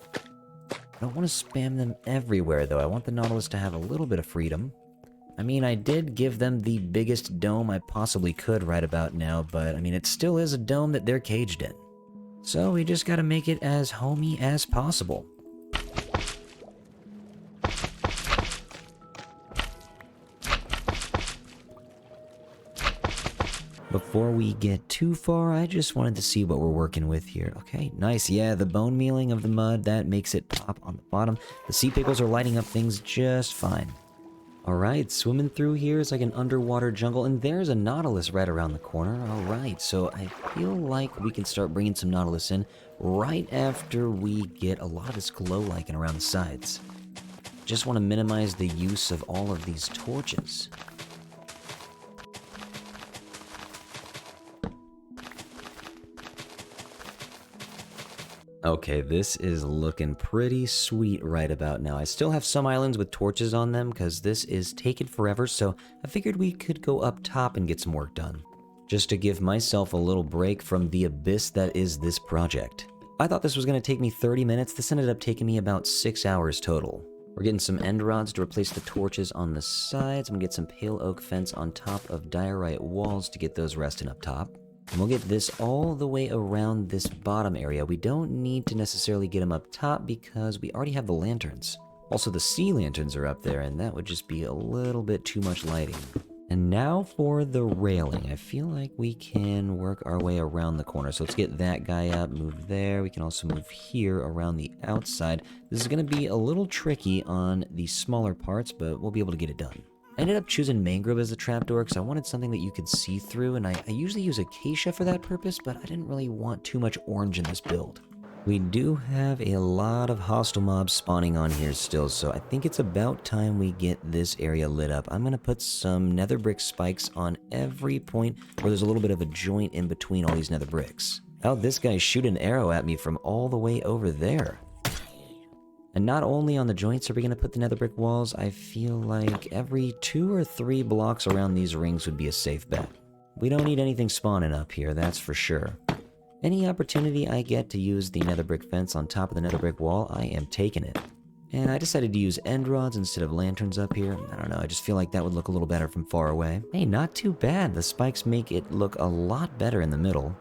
I don't want to spam them everywhere, though. I want the Nautilus to have a little bit of freedom. I mean, I did give them the biggest dome I possibly could right about now, but I mean, it still is a dome that they're caged in. So we just gotta make it as homey as possible. Before we get too far, I just wanted to see what we're working with here. Okay, nice. Yeah, the bone mealing of the mud, that makes it pop on the bottom. The sea pickles are lighting up things just fine. Alright, swimming through here is like an underwater jungle, and there's a Nautilus right around the corner. Alright, so I feel like we can start bringing some Nautilus in right after we get a lot of this glow lichen around the sides. Just want to minimize the use of all of these torches. Okay, this is looking pretty sweet right about now. I still have some islands with torches on them because this is taking forever, so I figured we could go up top and get some work done. Just to give myself a little break from the abyss that is this project. I thought this was going to take me 30 minutes. This ended up taking me about 6 hours total. We're getting some end rods to replace the torches on the sides. I'm going to get some pale oak fence on top of diorite walls to get those resting up top. And we'll get this all the way around this bottom area. We don't need to necessarily get them up top because we already have the lanterns. Also, the sea lanterns are up there, and that would just be a little bit too much lighting. And now for the railing. I feel like we can work our way around the corner. So let's get that guy up, move there. We can also move here around the outside. This is going to be a little tricky on the smaller parts, but we'll be able to get it done. I ended up choosing mangrove as a trapdoor because I wanted something that you could see through, and I usually use acacia for that purpose, but I didn't really want too much orange in this build. We do have a lot of hostile mobs spawning on here still, so I think it's about time we get this area lit up. I'm going to put some nether brick spikes on every point where there's a little bit of a joint in between all these nether bricks. How'd this guy shoot an arrow at me from all the way over there? And not only on the joints are we going to put the nether brick walls, I feel like every 2 or 3 blocks around these rings would be a safe bet. We don't need anything spawning up here, that's for sure. Any opportunity I get to use the nether brick fence on top of the nether brick wall, I am taking it. And I decided to use end rods instead of lanterns up here. I don't know, I just feel like that would look a little better from far away. Hey, not too bad. The spikes make it look a lot better in the middle.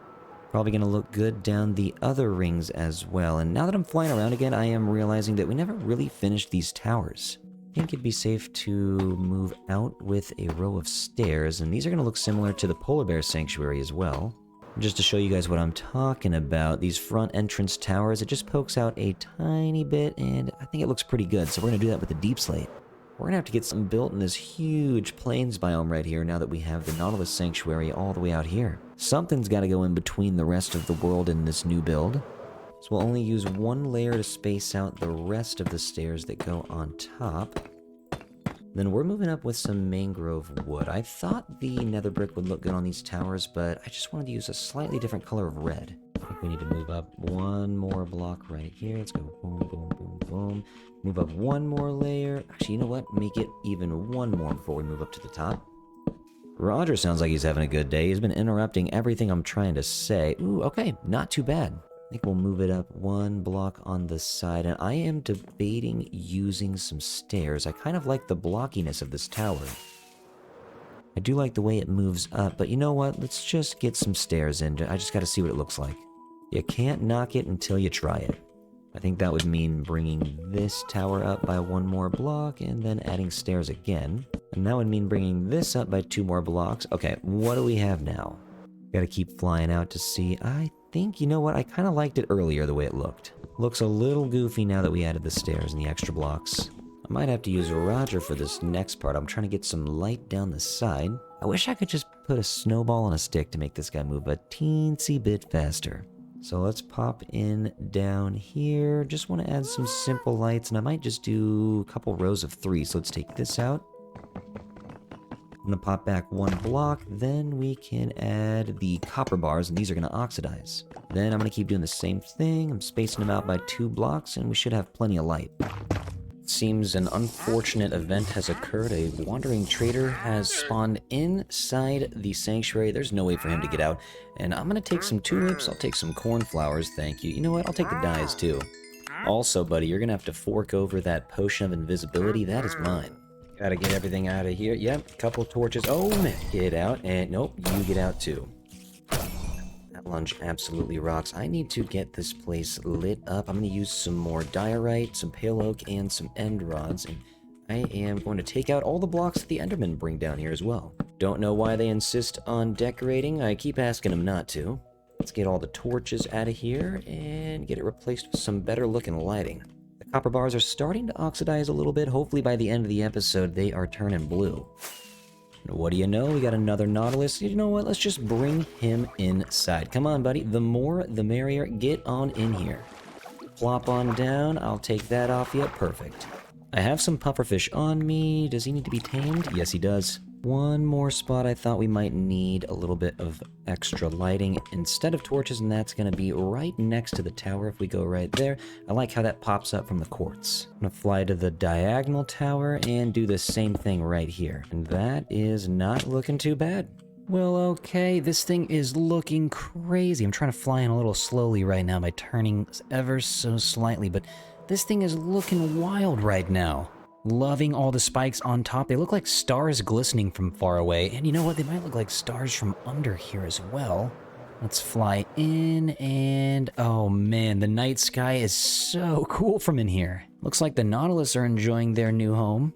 Probably gonna look good down the other rings as well. And now that I'm flying around again, I am realizing that we never really finished these towers. I think it'd be safe to move out with a row of stairs, and these are gonna look similar to the polar bear sanctuary as well. Just to show you guys what I'm talking about, these front entrance towers, it just pokes out a tiny bit, and I think it looks pretty good, so we're going to do that with the deep slate. We're going to have to get something built in this huge plains biome right here now that we have the Nautilus Sanctuary all the way out here. Something's got to go in between the rest of the world in this new build. So we'll only use one layer to space out the rest of the stairs that go on top. Then we're moving up with some mangrove wood. I thought the nether brick would look good on these towers, but I just wanted to use a slightly different color of red. I think we need to move up one more block right here. Let's go boom, boom, boom, boom. Move up one more layer. Actually, you know what? Make it even one more before we move up to the top. Roger sounds like he's having a good day. He's been interrupting everything I'm trying to say. Ooh, okay, not too bad. I think we'll move it up one block on the side, and I am debating using some stairs. I kind of like the blockiness of this tower. I do like the way it moves up, but you know what? Let's just get some stairs in. I just gotta see what it looks like. You can't knock it until you try it. I think that would mean bringing this tower up by one more block, and then adding stairs again. And that would mean bringing this up by 2 more blocks. Okay, what do we have now? Gotta keep flying out to see. I think, you know what, I kind of liked it earlier the way it looked. Looks a little goofy now that we added the stairs and the extra blocks. I might have to use Roger for this next part. I'm trying to get some light down the side. I wish I could just put a snowball on a stick to make this guy move a teensy bit faster. So let's pop in down here. Just want to add some simple lights, and I might just do a couple rows of 3. So let's take this out. I'm gonna pop back 1 block, then we can add the copper bars, and these are gonna oxidize. Then I'm gonna keep doing the same thing. I'm spacing them out by 2 blocks, and we should have plenty of light. Seems an unfortunate event has occurred. A wandering trader has spawned inside the sanctuary. There's no way for him to get out. And I'm gonna take some tulips, I'll take some cornflowers, thank you. You know what, I'll take the dyes too. Also, buddy, you're gonna have to fork over that potion of invisibility. That is mine. Gotta get everything out of here. Yep, couple torches. Oh, man, get out. And nope, you get out too. That lunge absolutely rocks. I need to get this place lit up. I'm gonna use some more diorite, some pale oak, and some end rods. And I am going to take out all the blocks that the Endermen bring down here as well. Don't know why they insist on decorating. I keep asking them not to. Let's get all the torches out of here and get it replaced with some better looking lighting. Copper bars are starting to oxidize a little bit. Hopefully by the end of the episode, they are turning blue. And what do you know? We got another Nautilus. You know what? Let's just bring him inside. Come on, buddy. The more, the merrier. Get on in here. Plop on down. I'll take that off you. Perfect. I have some pufferfish on me. Does he need to be tamed? Yes, he does. One more spot I thought we might need a little bit of extra lighting instead of torches, and that's going to be right next to the tower if we go right there. I like how that pops up from the quartz. I'm going to fly to the diagonal tower and do the same thing right here. And that is not looking too bad. Well, okay, this thing is looking crazy. I'm trying to fly in a little slowly right now by turning ever so slightly, but this thing is looking wild right now. Loving all the spikes on top. They look like stars glistening from far away. And you know what? They might look like stars from under here as well. Let's fly in and... oh man, the night sky is so cool from in here. Looks like the Nautilus are enjoying their new home.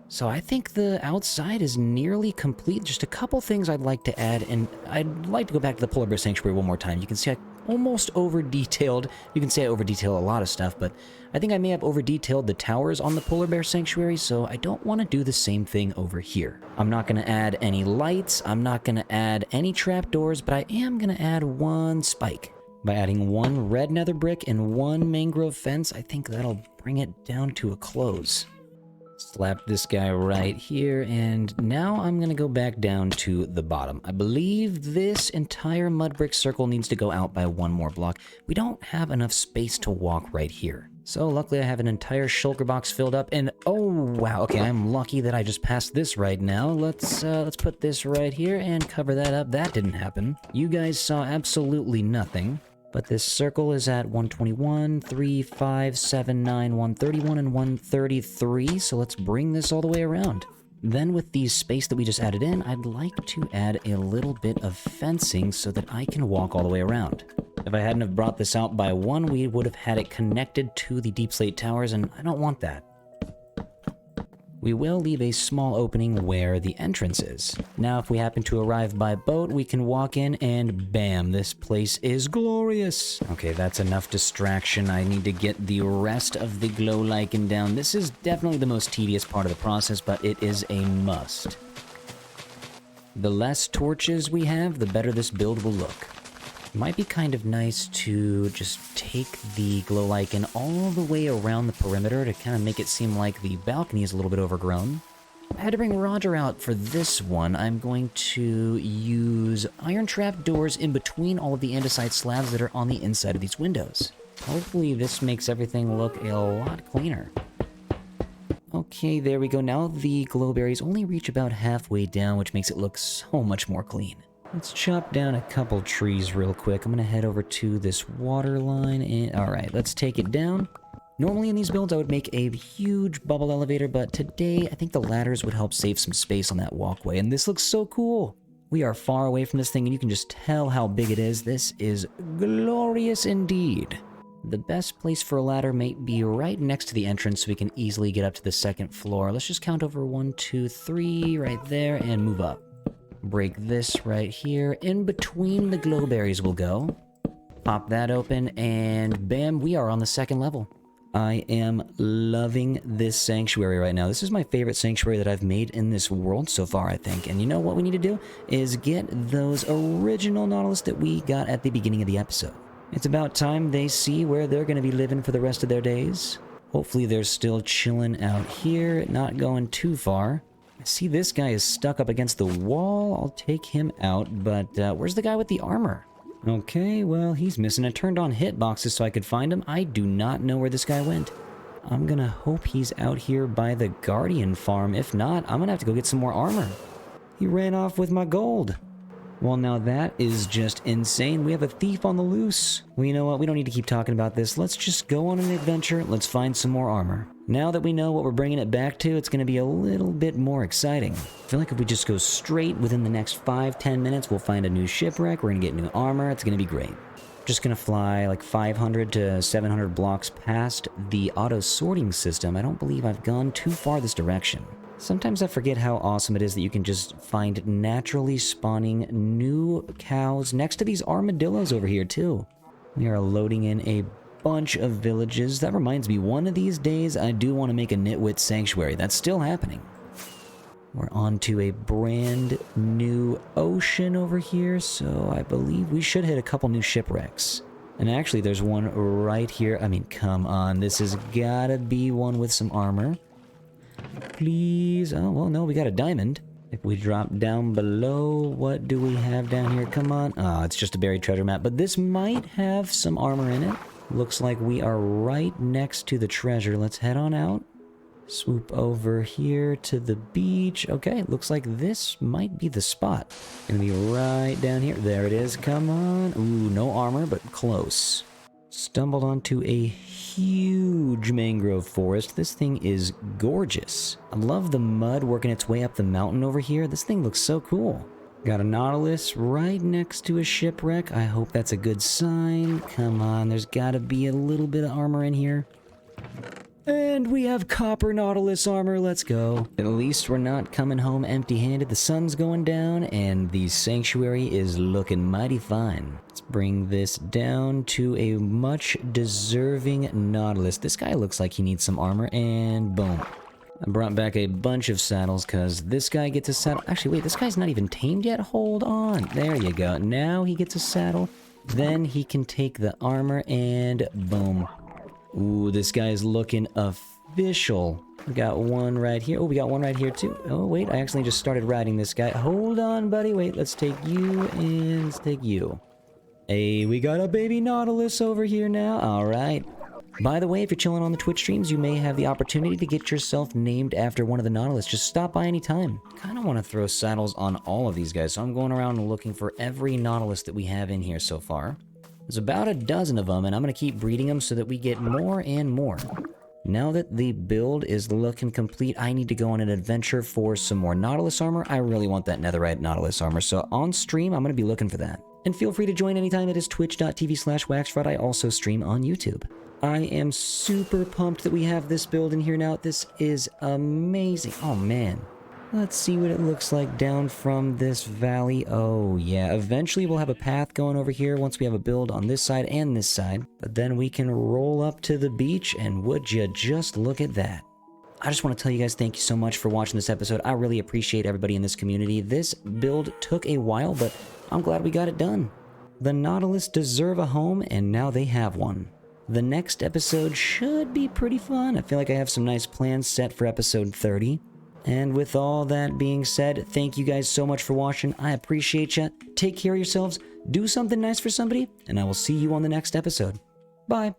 So I think the outside is nearly complete. Just a couple things I'd like to add, and I'd like to go back to the Polar Bear Sanctuary one more time. You can see I almost over-detailed. You can say I over-detail a lot of stuff, but I think I may have over-detailed the towers on the Polar Bear Sanctuary, so I don't want to do the same thing over here. I'm not going to add any lights, I'm not going to add any trapdoors, but I am going to add 1 spike. By adding 1 red nether brick and 1 mangrove fence, I think that'll bring it down to a close. Slap this guy right here, and now I'm gonna go back down to the bottom. I believe this entire mud brick circle needs to go out by 1 more block. We don't have enough space to walk right here. So luckily I have an entire shulker box filled up, and oh wow, okay, I'm lucky that I just passed this right now. Let's put this right here and cover that up. That didn't happen. You guys saw absolutely nothing. But this circle is at 121, 3, 5, 7, 9, 131, and 133, so let's bring this all the way around. Then with the space that we just added in, I'd like to add a little bit of fencing so that I can walk all the way around. If I hadn't have brought this out by 1, we would have had it connected to the deep slate towers, and I don't want that. We will leave a small opening where the entrance is. Now, if we happen to arrive by boat, we can walk in and bam, this place is glorious. Okay, that's enough distraction. I need to get the rest of the glow lichen down. This is definitely the most tedious part of the process, but it is a must. The less torches we have, the better this build will look. It might be kind of nice to just take the glow lichen all the way around the perimeter to kind of make it seem like the balcony is a little bit overgrown. I had to bring Roger out for this one. I'm going to use iron trap doors in between all of the andesite slabs that are on the inside of these windows. Hopefully this makes everything look a lot cleaner. Okay, there we go. Now the glowberries only reach about halfway down, which makes it look so much more clean. Let's chop down a couple trees real quick. I'm gonna head over to this water line and... Alright, let's take it down. Normally in these builds I would make a huge bubble elevator, but today I think the ladders would help save some space on that walkway, and this looks so cool! We are far away from this thing and you can just tell how big it is. This is glorious indeed. The best place for a ladder may be right next to the entrance so we can easily get up to the 2nd floor. Let's just count over 1, 2, 3 right there and move up. Break this right here. In between the glowberries will go. Pop that open, and bam, we are on the 2nd level. I am loving this sanctuary right now. This is my favorite sanctuary that I've made in this world so far, I think. And you know what we need to do? Is get those original Nautilus that we got at the beginning of the episode. It's about time they see where they're going to be living for the rest of their days. Hopefully they're still chilling out here, not going too far. I see this guy is stuck up against the wall. I'll take him out, but where's the guy with the armor? Okay, well, he's missing. I turned on hitboxes so I could find him. I do not know where this guy went. I'm gonna hope he's out here by the Guardian farm. If not, I'm gonna have to go get some more armor. He ran off with my gold. Well, now that is just insane. We have a thief on the loose. Well, you know what? We don't need to keep talking about this. Let's just go on an adventure. Let's find some more armor. Now that we know what we're bringing it back to, it's going to be a little bit more exciting. I feel like if we just go straight within the next 5-10 minutes, we'll find a new shipwreck. We're going to get new armor. It's going to be great. Just going to fly like 500 to 700 blocks past the auto sorting system. I don't believe I've gone too far this direction. Sometimes I forget how awesome it is that you can just find naturally spawning new cows next to these armadillos over here too. We are loading in a bunch of villages. That reminds me, one of these days I do want to make a nitwit sanctuary. That's still happening. We're on to a brand new ocean over here, so I believe we should hit a couple new shipwrecks. And actually there's one right here. I mean, come on, this has gotta be one with some armor. Please. Oh, well, no, we got a diamond. If we drop down below, what do we have down here? Come on. Oh, it's just a buried treasure map, but this might have some armor in it. Looks like we are right next to the treasure. Let's head on out. Swoop over here to the beach. Okay, looks like this might be the spot. Gonna be right down here. There it is. Come on. Ooh, no armor, but close. Stumbled onto a huge mangrove forest. This thing is gorgeous. I love the mud working its way up the mountain over here. This thing looks so cool. Got a Nautilus right next to a shipwreck. I hope that's a good sign. Come on, there's gotta be a little bit of armor in here. And we have copper Nautilus armor, let's go. At least we're not coming home empty-handed. The sun's going down and the sanctuary is looking mighty fine. Let's bring this down to a much deserving Nautilus. This guy looks like he needs some armor, and boom. I brought back a bunch of saddles because this guy gets a saddle. Actually, wait, this guy's not even tamed yet? Hold on. There you go. Now he gets a saddle. Then he can take the armor and boom. Ooh, this guy is looking official. We got one right here. Oh, we got one right here too. Oh, wait, I actually just started riding this guy. Hold on, buddy. Wait, let's take you and let's take you. Hey, we got a baby Nautilus over here now. All right. By the way, if you're chilling on the Twitch streams, you may have the opportunity to get yourself named after one of the Nautilus. Just stop by anytime. Kind of want to throw saddles on all of these guys, so I'm going around and looking for every Nautilus that we have in here so far. There's about a dozen of them, and I'm going to keep breeding them so that we get more and more. Now that the build is looking complete, I need to go on an adventure for some more Nautilus armor. I really want that netherite Nautilus armor, so on stream, I'm going to be looking for that. And feel free to join anytime. It is twitch.tv/WaxFraud. I also stream on YouTube. I am super pumped that we have this build in here now. This is amazing. Oh, man. Let's see what it looks like down from this valley. Oh, yeah. Eventually, we'll have a path going over here once we have a build on this side and this side. But then we can roll up to the beach, and would you just look at that. I just want to tell you guys thank you so much for watching this episode. I really appreciate everybody in this community. This build took a while, but I'm glad we got it done. The Nautilus deserve a home, and now they have one. The next episode should be pretty fun. I feel like I have some nice plans set for episode 30. And with all that being said, thank you guys so much for watching. I appreciate you. Take care of yourselves, do something nice for somebody, and I will see you on the next episode. Bye.